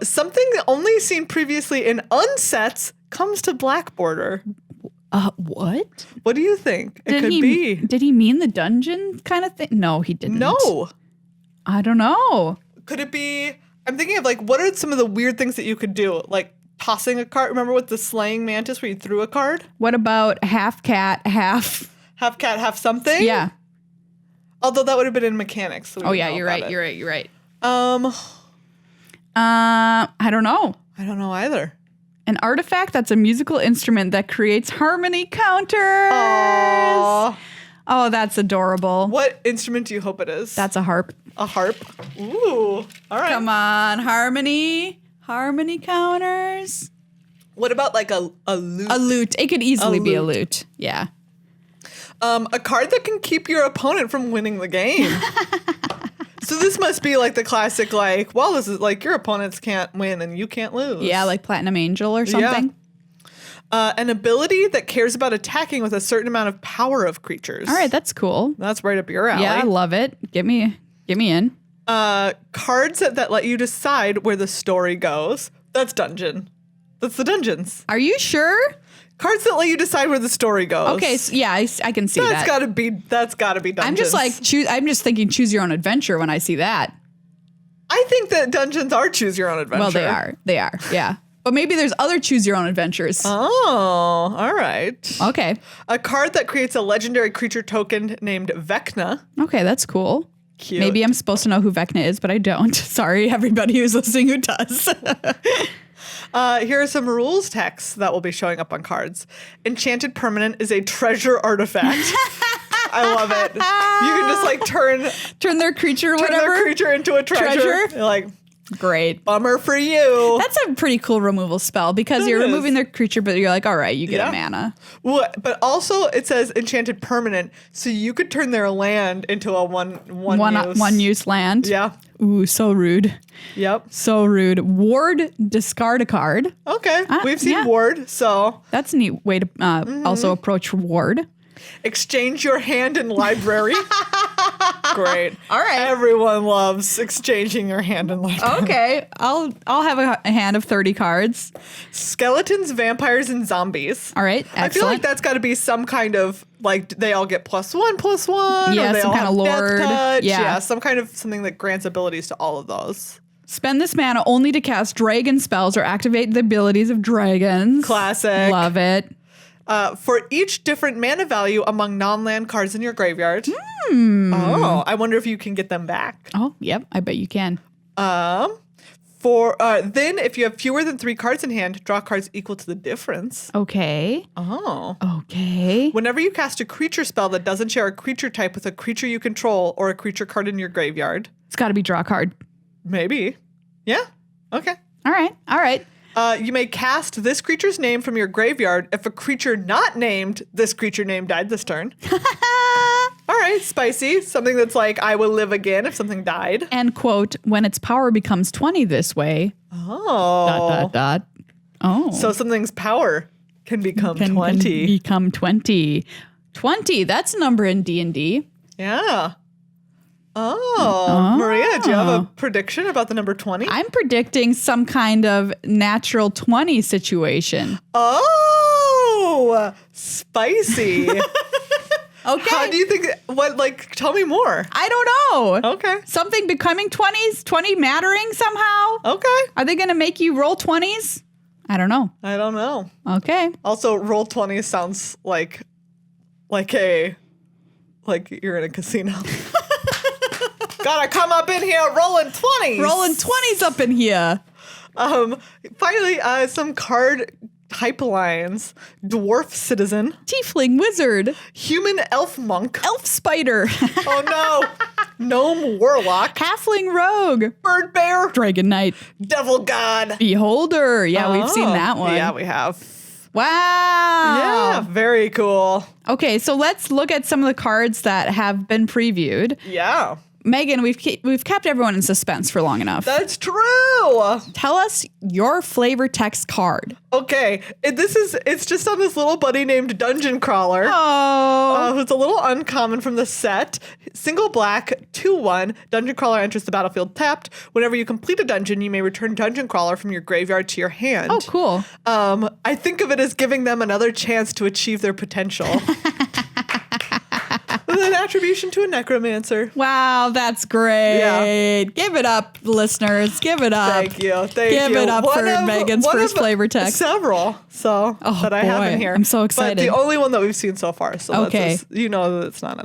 [SPEAKER 2] Something only seen previously in unsets comes to black border.
[SPEAKER 1] What?
[SPEAKER 2] What do you think it could be?
[SPEAKER 1] Did he mean the dungeon kind of thing? No, he didn't.
[SPEAKER 2] No.
[SPEAKER 1] I don't know.
[SPEAKER 2] Could it be? I'm thinking of like, what are some of the weird things that you could do? Like tossing a card. Remember with the slaying mantis where you threw a card?
[SPEAKER 1] What about half cat, half?
[SPEAKER 2] Half cat, half something?
[SPEAKER 1] Yeah.
[SPEAKER 2] Although that would have been in mechanics. So
[SPEAKER 1] You're right. You're right. I don't know.
[SPEAKER 2] I don't know either.
[SPEAKER 1] An artifact that's a musical instrument that creates harmony counters.
[SPEAKER 2] Aww.
[SPEAKER 1] Oh, that's adorable.
[SPEAKER 2] What instrument do you hope it is?
[SPEAKER 1] That's a harp.
[SPEAKER 2] A harp? Ooh. All right.
[SPEAKER 1] Come on, harmony. Harmony counters.
[SPEAKER 2] What about like a lute?
[SPEAKER 1] A lute. It could easily be a lute. Yeah.
[SPEAKER 2] A card that can keep your opponent from winning the game. So this must be like the classic, like, well, this is like your opponents can't win and you can't lose.
[SPEAKER 1] Yeah, like Platinum Angel or something.
[SPEAKER 2] Yeah. An ability that cares about attacking with a certain amount of power of creatures.
[SPEAKER 1] All right, that's cool.
[SPEAKER 2] That's right up your alley.
[SPEAKER 1] Yeah, I love it. Get me in.
[SPEAKER 2] Cards that let you decide where the story goes. That's dungeon. That's the dungeons.
[SPEAKER 1] Are you sure?
[SPEAKER 2] Cards that let you decide where the story goes.
[SPEAKER 1] Okay, so yeah, I can see that.
[SPEAKER 2] That's gotta be dungeons.
[SPEAKER 1] I'm just like I'm just thinking choose your own adventure when I see that.
[SPEAKER 2] I think that dungeons are choose your own adventure.
[SPEAKER 1] Well, they are. Yeah. But maybe there's other choose your own adventures.
[SPEAKER 2] Oh, all right.
[SPEAKER 1] Okay.
[SPEAKER 2] A card that creates a legendary creature token named Vecna.
[SPEAKER 1] Okay, that's cool.
[SPEAKER 2] Cute.
[SPEAKER 1] Maybe I'm supposed to know who Vecna is, but I don't. Sorry, everybody who's listening who does.
[SPEAKER 2] Here are some rules texts that will be showing up on cards. Enchanted Permanent is a treasure artifact. I love it. You can just like
[SPEAKER 1] turn their creature or whatever.
[SPEAKER 2] Turn their creature into a treasure. You're like,
[SPEAKER 1] great.
[SPEAKER 2] Bummer for you.
[SPEAKER 1] That's a pretty cool removal spell because you're removing their creature, but you're like, all right, you get a mana.
[SPEAKER 2] Well, but also it says Enchanted Permanent, so you could turn their land into a one
[SPEAKER 1] use land.
[SPEAKER 2] Yeah.
[SPEAKER 1] Ooh, so rude.
[SPEAKER 2] Yep.
[SPEAKER 1] So rude. Ward, discard a card.
[SPEAKER 2] Okay. We've seen Ward, so.
[SPEAKER 1] That's a neat way to also approach Ward.
[SPEAKER 2] Exchange your hand in library. Great.
[SPEAKER 1] All right.
[SPEAKER 2] Everyone loves exchanging your hand in library.
[SPEAKER 1] Okay. I'll have a hand of 30 cards.
[SPEAKER 2] Skeletons, vampires, and zombies.
[SPEAKER 1] All right. Excellent.
[SPEAKER 2] I feel like that's got to be some kind of like they all get +1/+1.
[SPEAKER 1] Yeah,
[SPEAKER 2] or they
[SPEAKER 1] some
[SPEAKER 2] all
[SPEAKER 1] kind of
[SPEAKER 2] have death
[SPEAKER 1] lord.
[SPEAKER 2] touch.
[SPEAKER 1] Yeah,
[SPEAKER 2] some kind of something that grants abilities to all of those.
[SPEAKER 1] Spend this mana only to cast dragon spells or activate the abilities of dragons.
[SPEAKER 2] Classic.
[SPEAKER 1] Love it.
[SPEAKER 2] For each different mana value among non-land cards in your graveyard. Oh, I wonder if you can get them back.
[SPEAKER 1] Oh, yep. I bet you can.
[SPEAKER 2] Then if you have fewer than 3 cards in hand, draw cards equal to the difference.
[SPEAKER 1] Okay.
[SPEAKER 2] Oh.
[SPEAKER 1] Okay.
[SPEAKER 2] Whenever you cast a creature spell that doesn't share a creature type with a creature you control or a creature card in your graveyard.
[SPEAKER 1] It's got to be draw card.
[SPEAKER 2] Maybe. Yeah. Okay.
[SPEAKER 1] All right.
[SPEAKER 2] You may cast this creature's name from your graveyard if a creature not named this creature name died this turn. All right, spicy. Something that's like, I will live again if something died.
[SPEAKER 1] And quote, when its power becomes 20 this way.
[SPEAKER 2] Oh. ...
[SPEAKER 1] Oh.
[SPEAKER 2] So something's power can become 20.
[SPEAKER 1] Can become 20. 20, that's a number in D&D.
[SPEAKER 2] Yeah. Oh, Maria, do you have a prediction about the number 20?
[SPEAKER 1] I'm predicting some kind of natural 20 situation.
[SPEAKER 2] Oh, spicy.
[SPEAKER 1] Okay.
[SPEAKER 2] How do you think, tell me more.
[SPEAKER 1] I don't know.
[SPEAKER 2] Okay.
[SPEAKER 1] Something becoming 20s, 20 mattering somehow?
[SPEAKER 2] Okay.
[SPEAKER 1] Are they going to make you roll 20s? I don't know.
[SPEAKER 2] I don't know.
[SPEAKER 1] Okay.
[SPEAKER 2] Also, roll 20 sounds like you're in a casino. Gotta come up in here rolling 20s.
[SPEAKER 1] Rolling 20s up in here.
[SPEAKER 2] Finally, some card type lines. Dwarf citizen.
[SPEAKER 1] Tiefling wizard.
[SPEAKER 2] Human elf monk.
[SPEAKER 1] Elf spider.
[SPEAKER 2] Oh no. Gnome warlock.
[SPEAKER 1] Halfling rogue.
[SPEAKER 2] Bird bear.
[SPEAKER 1] Dragon knight.
[SPEAKER 2] Devil god.
[SPEAKER 1] Beholder. Yeah, we've seen that one.
[SPEAKER 2] Yeah, we have.
[SPEAKER 1] Wow.
[SPEAKER 2] Yeah, very cool.
[SPEAKER 1] Okay, so let's look at some of the cards that have been previewed.
[SPEAKER 2] Yeah.
[SPEAKER 1] Megan, we've kept everyone in suspense for long enough.
[SPEAKER 2] That's true.
[SPEAKER 1] Tell us your flavor text card.
[SPEAKER 2] Okay, it's just on this little buddy named Dungeon Crawler.
[SPEAKER 1] Oh.
[SPEAKER 2] Who's a little uncommon from the set. Single black, 2/1. Dungeon Crawler enters the battlefield tapped. Whenever you complete a dungeon, you may return Dungeon Crawler from your graveyard to your hand.
[SPEAKER 1] Oh, cool.
[SPEAKER 2] I think of it as giving them another chance to achieve their potential. with an attribution to a necromancer.
[SPEAKER 1] Wow, that's great.
[SPEAKER 2] Yeah.
[SPEAKER 1] Give it up, listeners. Give it up.
[SPEAKER 2] Thank you.
[SPEAKER 1] Give it up for Megan's first flavor text.
[SPEAKER 2] Several, that I have in here.
[SPEAKER 1] I'm so excited.
[SPEAKER 2] But the only one that we've seen so far. So
[SPEAKER 1] okay.
[SPEAKER 2] you know that it's not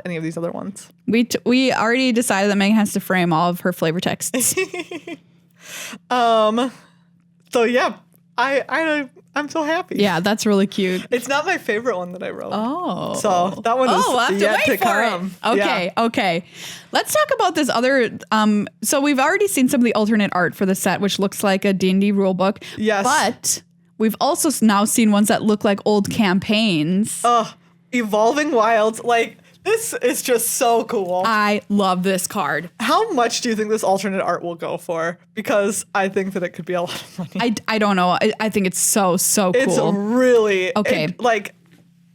[SPEAKER 2] any of these other ones.
[SPEAKER 1] We already decided that Megan has to frame all of her flavor texts.
[SPEAKER 2] So yeah, I'm so happy.
[SPEAKER 1] Yeah, that's really cute.
[SPEAKER 2] It's not my favorite one that I wrote.
[SPEAKER 1] Oh.
[SPEAKER 2] So that one is
[SPEAKER 1] we'll have
[SPEAKER 2] yet
[SPEAKER 1] to wait
[SPEAKER 2] to come.
[SPEAKER 1] Okay. Let's talk about this other. So we've already seen some of the alternate art for the set, which looks like a D&D rulebook.
[SPEAKER 2] Yes.
[SPEAKER 1] But we've also now seen ones that look like old campaigns.
[SPEAKER 2] Evolving Wilds. Like, this is just so cool.
[SPEAKER 1] I love this card.
[SPEAKER 2] How much do you think this alternate art will go for? Because I think that it could be a lot of money.
[SPEAKER 1] I don't know. I think it's so cool.
[SPEAKER 2] It's really
[SPEAKER 1] okay.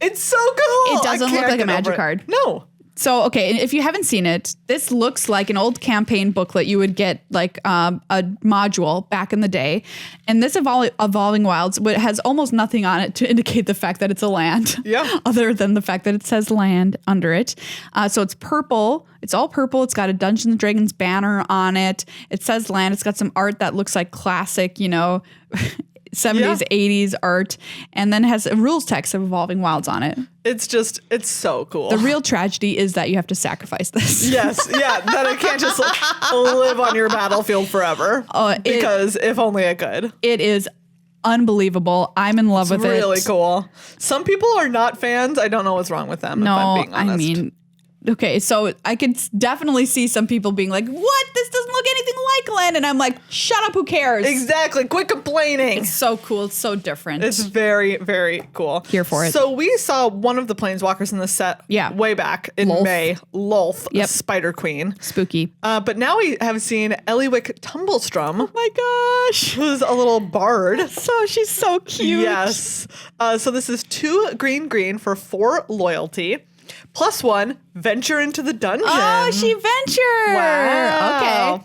[SPEAKER 2] It's so cool.
[SPEAKER 1] It doesn't look like a magic card.
[SPEAKER 2] No.
[SPEAKER 1] So, okay, if you haven't seen it, this looks like an old campaign booklet you would get, like a module back in the day. And this Evolving Wilds has almost nothing on it to indicate the fact that it's a land.
[SPEAKER 2] Yeah.
[SPEAKER 1] Other than the fact that it says land under it. So it's purple. It's all purple. It's got a Dungeons and Dragons banner on it. It says land. It's got some art that looks like classic, 70s, 80s art, and then has a rules text of Evolving Wilds on it.
[SPEAKER 2] It's so cool.
[SPEAKER 1] The real tragedy is that you have to sacrifice this.
[SPEAKER 2] Yes, yeah, that it can't just live on your battlefield forever. Because if only it could.
[SPEAKER 1] It is unbelievable. I'm in love with it.
[SPEAKER 2] It's really cool. Some people are not fans. I don't know what's wrong with them, if I'm being honest.
[SPEAKER 1] Okay, so I could definitely see some people being like, what? This doesn't look anything like land. And I'm like, shut up, who cares?
[SPEAKER 2] Exactly. Quit complaining.
[SPEAKER 1] It's so cool. It's so different.
[SPEAKER 2] It's very, very cool.
[SPEAKER 1] Here for it.
[SPEAKER 2] So we saw one of the planeswalkers in the set way back in May. Lolth, Spider Queen.
[SPEAKER 1] Spooky.
[SPEAKER 2] But now we have seen Eliwick Tumblestrum.
[SPEAKER 1] Oh my gosh.
[SPEAKER 2] Who's a little bard.
[SPEAKER 1] So she's so cute.
[SPEAKER 2] Yes. So this is 2 green for 4 loyalty. +1, venture into the dungeon.
[SPEAKER 1] Oh, she ventured.
[SPEAKER 2] Wow.
[SPEAKER 1] Okay.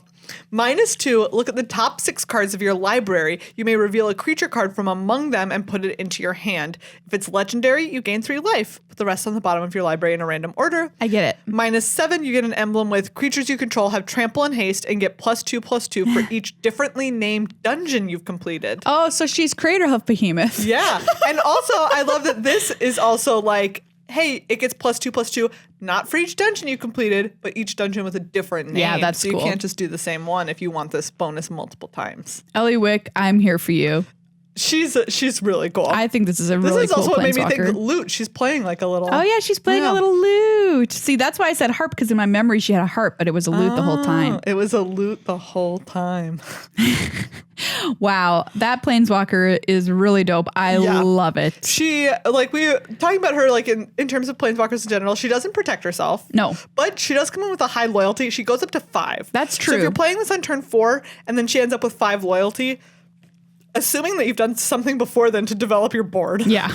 [SPEAKER 2] -2, look at the top 6 cards of your library. You may reveal a creature card from among them and put it into your hand. If it's legendary, you gain 3 life. Put the rest on the bottom of your library in a random order.
[SPEAKER 1] I get it.
[SPEAKER 2] -7, you get an emblem with creatures you control have trample and haste and get +2/+2 for each differently named dungeon you've completed.
[SPEAKER 1] Oh, so she's creator of Behemoth.
[SPEAKER 2] Yeah. And also, I love that this is also like, hey, it gets +2/+2, not for each dungeon you completed, but each dungeon with a different name.
[SPEAKER 1] Yeah, that's
[SPEAKER 2] so
[SPEAKER 1] cool.
[SPEAKER 2] You can't just do the same one if you want this bonus multiple times.
[SPEAKER 1] Eliwick, I'm here for you.
[SPEAKER 2] She's really cool.
[SPEAKER 1] I think this is a really cool planeswalker. This is also what made me think
[SPEAKER 2] lute. She's playing like a little...
[SPEAKER 1] Oh, yeah, she's playing a little lute. See, that's why I said harp, because in my memory she had a harp, but it was a lute the whole time.
[SPEAKER 2] It was a lute the whole time.
[SPEAKER 1] Wow, that planeswalker is really dope. I love it.
[SPEAKER 2] She, we talking about her, in terms of planeswalkers in general, she doesn't protect herself.
[SPEAKER 1] No.
[SPEAKER 2] But she does come in with a high loyalty. She goes up to 5.
[SPEAKER 1] That's true.
[SPEAKER 2] So if you're playing this on turn 4, and then she ends up with 5 loyalty... Assuming that you've done something before then to develop your board.
[SPEAKER 1] Yeah.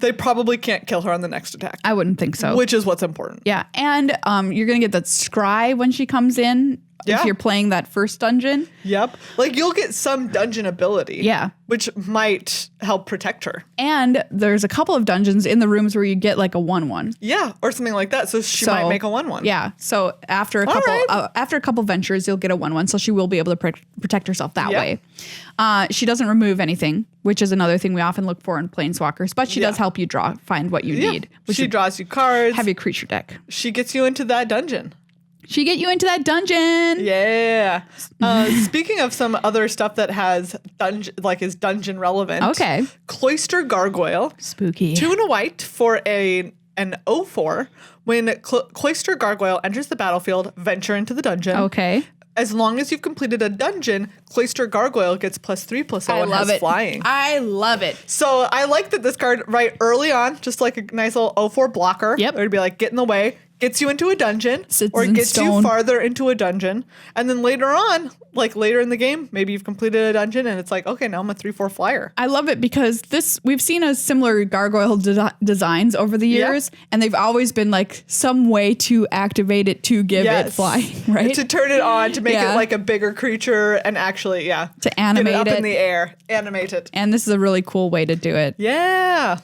[SPEAKER 2] They probably can't kill her on the next attack.
[SPEAKER 1] I wouldn't think so.
[SPEAKER 2] Which is what's important.
[SPEAKER 1] Yeah. And you're going to get that scry when she comes in.
[SPEAKER 2] Yeah.
[SPEAKER 1] If you're playing that first dungeon.
[SPEAKER 2] Yep. You'll get some dungeon ability.
[SPEAKER 1] Yeah.
[SPEAKER 2] Which might help protect her.
[SPEAKER 1] And there's a couple of dungeons in the rooms where you get like a 1/1.
[SPEAKER 2] Yeah. Or something like that. So she might make a 1/1.
[SPEAKER 1] Yeah. So after a couple ventures, you'll get a 1/1. So she will be able to protect herself that way. She doesn't remove anything, which is another thing we often look for in planeswalkers. But she does help you find what you need.
[SPEAKER 2] She draws you cards.
[SPEAKER 1] Heavy creature deck.
[SPEAKER 2] She gets you into that dungeon.
[SPEAKER 1] She get you into that dungeon.
[SPEAKER 2] Yeah. Speaking of some other stuff that has is dungeon relevant.
[SPEAKER 1] Okay.
[SPEAKER 2] Cloister Gargoyle.
[SPEAKER 1] Spooky.
[SPEAKER 2] 2 and a white for an 0/4. When Cloister Gargoyle enters the battlefield, venture into the dungeon.
[SPEAKER 1] Okay.
[SPEAKER 2] As long as you've completed a dungeon, Cloister Gargoyle gets +3/+0 and has flying.
[SPEAKER 1] I love it.
[SPEAKER 2] So I like that this card right early on, just like a nice little 0/4 blocker.
[SPEAKER 1] Yep.
[SPEAKER 2] It would be like, get in the way. Gets you into a dungeon or gets you farther into a dungeon. And then later on, later in the game, maybe you've completed a dungeon and it's like, okay, now I'm a 3/4 flyer.
[SPEAKER 1] I love it because we've seen a similar gargoyle designs over the years and they've always been some way to activate it to give it flying, right?
[SPEAKER 2] To turn it on, to make it like a bigger creature and actually,
[SPEAKER 1] to animate
[SPEAKER 2] get it up in the air, animate it.
[SPEAKER 1] And this is a really cool way to do it.
[SPEAKER 2] Yeah.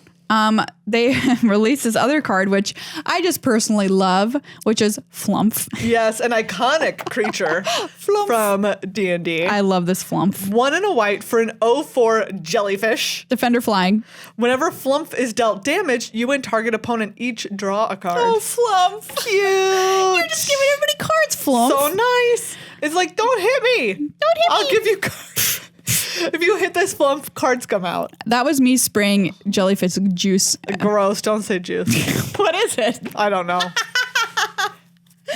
[SPEAKER 1] they released this other card, which I just personally love, which is Flumph.
[SPEAKER 2] Yes, an iconic creature from D&D.
[SPEAKER 1] I love this Flumph.
[SPEAKER 2] 1 and a white for an 0/4 jellyfish.
[SPEAKER 1] Defender flying.
[SPEAKER 2] Whenever Flumph is dealt damage, you and target opponent each draw a card.
[SPEAKER 1] Oh, Flumph.
[SPEAKER 2] Cute.
[SPEAKER 1] You're just giving everybody cards, Flumph.
[SPEAKER 2] So nice. It's like, don't hit me.
[SPEAKER 1] Don't hit me.
[SPEAKER 2] I'll give you cards. If you hit this Flumph, cards come out.
[SPEAKER 1] That was me spraying jellyfish juice.
[SPEAKER 2] Gross. Don't say juice.
[SPEAKER 1] What is it?
[SPEAKER 2] I don't know.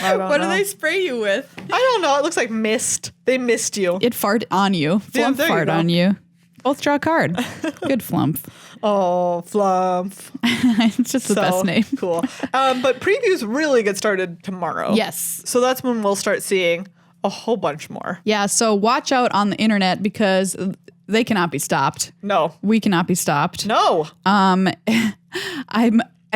[SPEAKER 1] What do they spray you with?
[SPEAKER 2] I don't know. It looks like mist. They mist you.
[SPEAKER 1] It fart on you.
[SPEAKER 2] Yeah,
[SPEAKER 1] Flump fart on you. Both draw a card. Good Flumph.
[SPEAKER 2] Oh, Flumph.
[SPEAKER 1] It's just the best name.
[SPEAKER 2] Cool. But previews really get started tomorrow.
[SPEAKER 1] Yes.
[SPEAKER 2] So that's when we'll start seeing a whole bunch more.
[SPEAKER 1] Yeah, so watch out on the internet because they cannot be stopped.
[SPEAKER 2] No.
[SPEAKER 1] We cannot be stopped.
[SPEAKER 2] No.
[SPEAKER 1] I've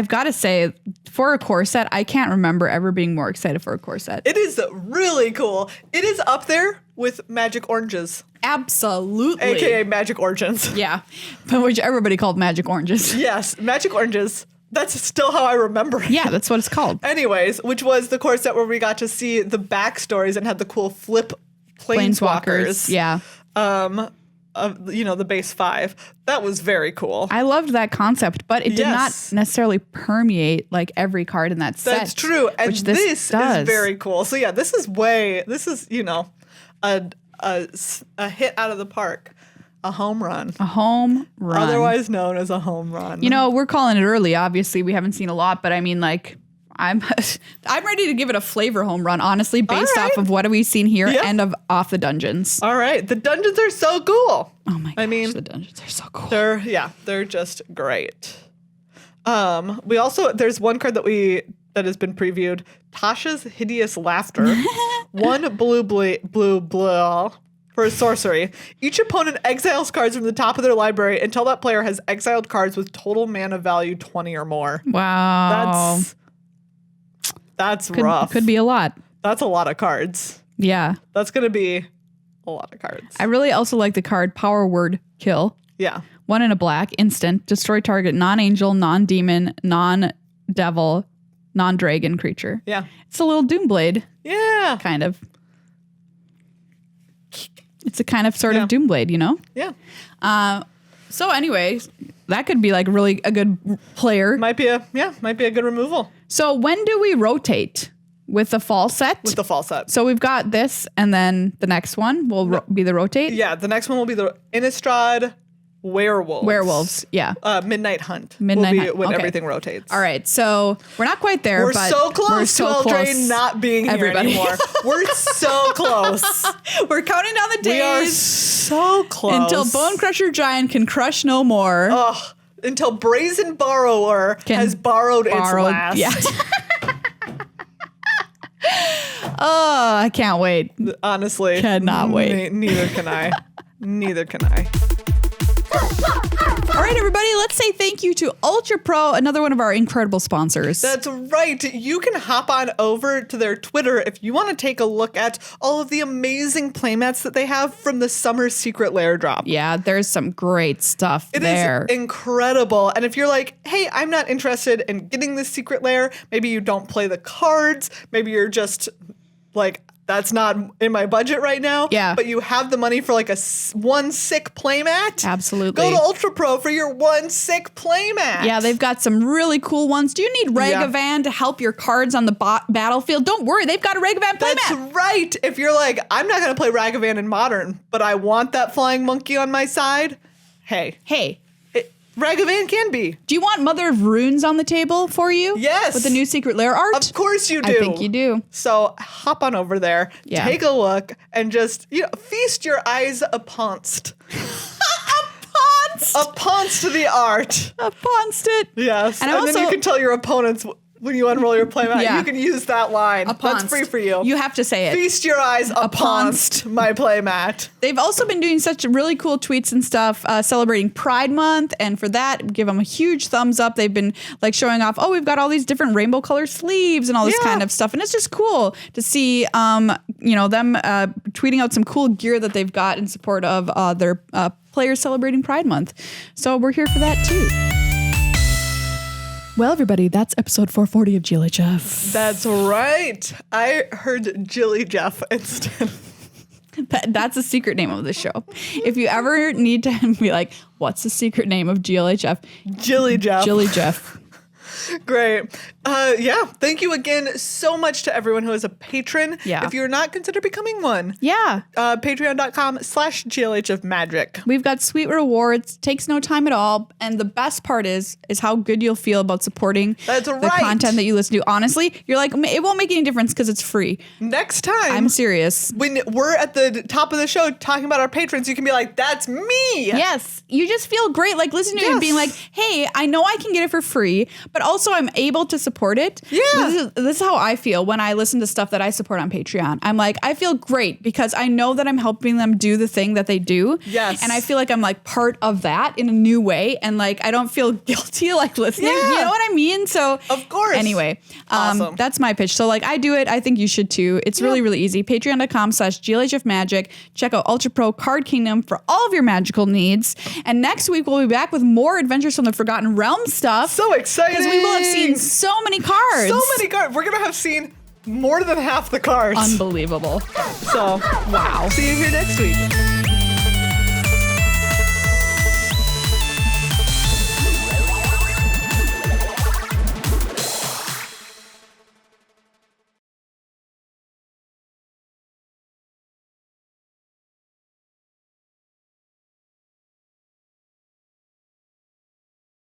[SPEAKER 1] got to say, for a core set, I can't remember ever being more excited for a core set.
[SPEAKER 2] It is really cool. It is up there with Magic Oranges.
[SPEAKER 1] Absolutely.
[SPEAKER 2] AKA Magic Origins.
[SPEAKER 1] Yeah, but which everybody called Magic Oranges.
[SPEAKER 2] Yes, Magic Oranges. That's still how I remember it.
[SPEAKER 1] Yeah, that's what it's called.
[SPEAKER 2] Anyways, which was the core set where we got to see the backstories and had the cool flip planeswalkers.
[SPEAKER 1] Yeah.
[SPEAKER 2] The base 5. That was very cool.
[SPEAKER 1] I loved that concept, but it did not necessarily permeate like every card in that set.
[SPEAKER 2] That's true. And
[SPEAKER 1] which
[SPEAKER 2] this
[SPEAKER 1] does.
[SPEAKER 2] is very cool. So yeah, this is a hit out of the park. A home run.
[SPEAKER 1] A home run.
[SPEAKER 2] Otherwise known as a home run.
[SPEAKER 1] You know, we're calling it early. Obviously, we haven't seen a lot, but I mean, like, I'm ready to give it a flavor home run, honestly, based off of what have we seen here and off the dungeons.
[SPEAKER 2] All right. The dungeons are so cool.
[SPEAKER 1] Oh my gosh,
[SPEAKER 2] I mean,
[SPEAKER 1] the dungeons are so cool.
[SPEAKER 2] They're just great. We also, there's one card that has been previewed. Tasha's Hideous Laughter. 1 blue for a sorcery. Each opponent exiles cards from the top of their library until that player has exiled cards with total mana value 20 or more.
[SPEAKER 1] Wow.
[SPEAKER 2] That's rough.
[SPEAKER 1] Could be a lot.
[SPEAKER 2] That's a lot of cards.
[SPEAKER 1] Yeah.
[SPEAKER 2] That's going to be a lot of cards.
[SPEAKER 1] I really also like the card Power Word Kill.
[SPEAKER 2] Yeah.
[SPEAKER 1] 1 and a black, instant, destroy target non-angel, non-demon, non-devil, non-dragon creature.
[SPEAKER 2] Yeah.
[SPEAKER 1] It's a little Doomblade.
[SPEAKER 2] Yeah.
[SPEAKER 1] Kind of. It's a kind of sort of Doomblade, you know?
[SPEAKER 2] Yeah.
[SPEAKER 1] So anyway, that could be like really a good player.
[SPEAKER 2] Might be a good removal.
[SPEAKER 1] So when do we rotate with the fall set?
[SPEAKER 2] With the fall set.
[SPEAKER 1] So we've got this, and then the next one will be the rotate?
[SPEAKER 2] Yeah, the next one will be the Innistrad Werewolves.
[SPEAKER 1] Werewolves, yeah.
[SPEAKER 2] Midnight Hunt.
[SPEAKER 1] Midnight
[SPEAKER 2] will be
[SPEAKER 1] Hunt.
[SPEAKER 2] when
[SPEAKER 1] Okay.
[SPEAKER 2] everything rotates.
[SPEAKER 1] All right, so we're not quite there,
[SPEAKER 2] We're
[SPEAKER 1] but
[SPEAKER 2] so close
[SPEAKER 1] we're so
[SPEAKER 2] to
[SPEAKER 1] close.
[SPEAKER 2] Eldraine not being
[SPEAKER 1] Everybody.
[SPEAKER 2] here anymore. We're so close.
[SPEAKER 1] We're counting down the days.
[SPEAKER 2] We are so close.
[SPEAKER 1] Until Bone Crusher Giant can crush no more.
[SPEAKER 2] Ugh. Until Brazen Borrower has borrowed its last.
[SPEAKER 1] Yeah. Oh, I can't wait.
[SPEAKER 2] Honestly.
[SPEAKER 1] Cannot wait.
[SPEAKER 2] Neither can I. Neither can I.
[SPEAKER 1] All right, everybody, let's say thank you to Ultra Pro, another one of our incredible sponsors.
[SPEAKER 2] That's right. You can hop on over to their Twitter if you want to take a look at all of the amazing playmats that they have from the Summer Secret Lair drop.
[SPEAKER 1] Yeah, there's some great stuff there.
[SPEAKER 2] It is incredible. And if you're like, hey, I'm not interested in getting this Secret Lair, maybe you don't play the cards, maybe you're just like, that's not in my budget right now.
[SPEAKER 1] Yeah.
[SPEAKER 2] But you have the money for like one sick playmat.
[SPEAKER 1] Absolutely.
[SPEAKER 2] Go to Ultra Pro for your one sick playmat.
[SPEAKER 1] Yeah, they've got some really cool ones. Do you need Ragavan to help your cards on the battlefield? Don't worry, they've got a Ragavan playmat.
[SPEAKER 2] That's right. If you're like, I'm not going to play Ragavan in Modern, but I want that flying monkey on my side. Hey. Ragavan can be.
[SPEAKER 1] Do you want Mother of Runes on the table for you?
[SPEAKER 2] Yes.
[SPEAKER 1] With the new Secret Lair art?
[SPEAKER 2] Of course you do.
[SPEAKER 1] I think you do.
[SPEAKER 2] So hop on over there, take a look, and just feast your eyes uponst. Uponst the art.
[SPEAKER 1] Uponst it.
[SPEAKER 2] Yes. And then you can tell your opponents when you unroll your playmat, you can use that line. That's free for you.
[SPEAKER 1] You have to say it.
[SPEAKER 2] Feast your eyes uponst my playmat.
[SPEAKER 1] They've also been doing such really cool tweets and stuff celebrating Pride Month. And for that, give them a huge thumbs up. They've been like showing off, we've got all these different rainbow color sleeves and all this kind of stuff. And it's just cool to see, them tweeting out some cool gear that they've got in support of their players celebrating Pride Month. So we're here for that too. Well, everybody, that's episode 440 of GLHF.
[SPEAKER 2] That's right. I heard Jilly Jeff instead.
[SPEAKER 1] That's the secret name of the show. If you ever need to be like, what's the secret name of GLHF?
[SPEAKER 2] Jilly Jeff.
[SPEAKER 1] Jilly Jeff.
[SPEAKER 2] Great. Yeah. Thank you again so much to everyone who is a patron.
[SPEAKER 1] Yeah.
[SPEAKER 2] If you're not, consider becoming one.
[SPEAKER 1] Yeah.
[SPEAKER 2] Patreon.com/GLHF Magic.
[SPEAKER 1] We've got sweet rewards. Takes no time at all. And the best part is how good you'll feel about supporting the content that you listen to. Honestly, you're like, it won't make any difference because it's free.
[SPEAKER 2] Next time.
[SPEAKER 1] I'm serious.
[SPEAKER 2] When we're at the top of the show talking about our patrons, you can be like, that's me.
[SPEAKER 1] Yes. You just feel great like listening to it and being like, hey, I know I can get it for free, but also I'm able to support it.
[SPEAKER 2] Yeah.
[SPEAKER 1] This is how I feel when I listen to stuff that I support on Patreon. I'm like, I feel great because I know that I'm helping them do the thing that they do.
[SPEAKER 2] Yes.
[SPEAKER 1] And I feel like I'm like part of that in a new way. And like, I don't feel guilty like listening.
[SPEAKER 2] Yeah.
[SPEAKER 1] You know what I mean? So
[SPEAKER 2] of course.
[SPEAKER 1] Anyway,
[SPEAKER 2] awesome.
[SPEAKER 1] That's my pitch. So like I do it. I think you should too. It's really, really easy. Patreon.com/GLHF Magic. Check out Ultra Pro Card Kingdom for all of your magical needs. And next week we'll be back with more Adventures from the Forgotten Realm stuff.
[SPEAKER 2] So exciting.
[SPEAKER 1] Because we will have seen so many cards.
[SPEAKER 2] So many cards. We're going to have seen more than half the cards.
[SPEAKER 1] Unbelievable.
[SPEAKER 2] So, wow. See you here next week.